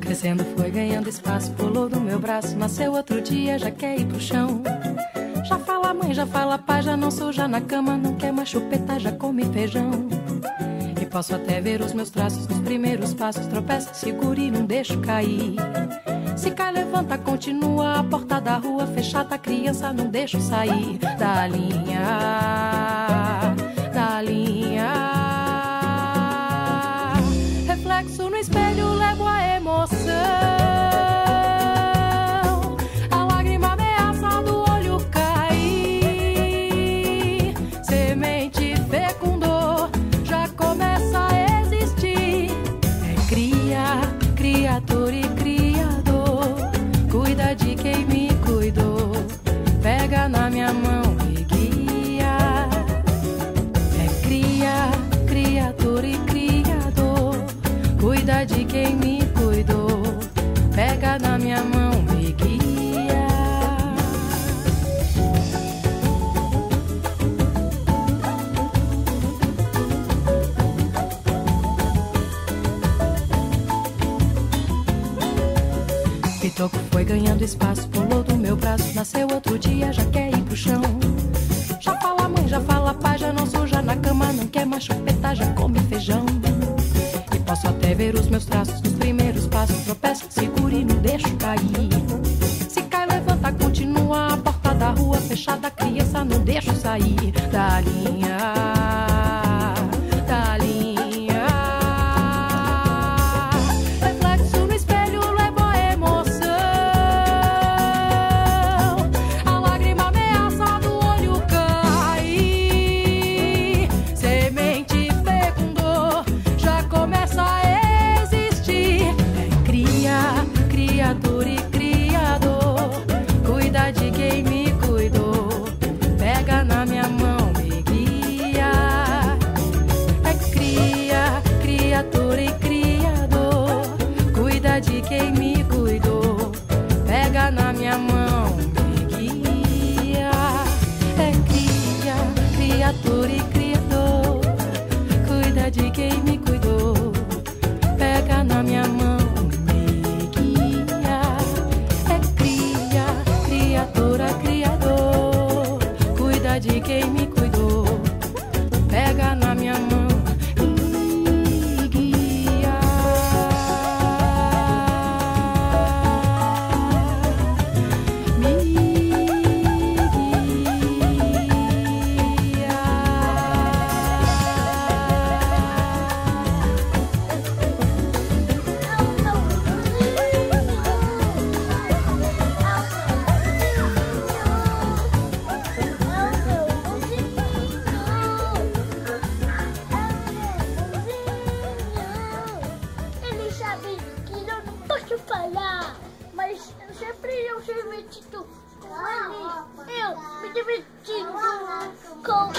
Crescendo foi ganhando espaço, pulou do meu braço, nasceu outro dia, já quer ir pro chão. Já fala mãe, já fala pai, já não suja na cama, não quer mais chupeta, já come feijão. E posso até ver os meus traços nos primeiros passos, tropeça, segura e não deixo cair. Se cai, levanta, continua, a porta da rua fechada, a criança não deixo sair da linha, da linha. Reflexo no espelho, levo a emoção. A lágrima ameaça do olho cair. Semente fecundou, já começa a existir. É cria, criatura e criador. Cuida de quem me cuidou. Pega na minha mão e guia. É cria, criatura e criador. Cuida de quem me cuidou. Pega na minha mão e guia. Pitoco foi ganhando espaço, pulou do meu braço, nasceu outro dia, já quer ir pro chão. Já fala mãe, já fala pai, já não suja na cama, não quer mais chupeta, já come feijão. Posso até ver os meus traços nos primeiros passos, tropeço, seguro e não deixo cair. Se cai, levanta, continua, a porta da rua fechada, a criança não deixo sair da linha, da linha. Reflexo no espelho, levo a emoção. A lágrima ameaça do olho cair. Semente fecundou, já começa a existir. É cria, criatura e criador. Cuida de quem me cuidou. Pega na minha mão e guia. É cria, criatura e criador. Cuida de quem me cuidou. Pega na minha mão e guia. É cria, criatura e criador. Cuida de quem me cuidou. Pega na minha mão, me guia. É cria, criatura, criador. Cuida de quem me cuidou. Pega na minha mão e guia. Me guia. Eles sabem que eu não posso falar, mas sempre eu se divertindo com eles. Eu me divertindo com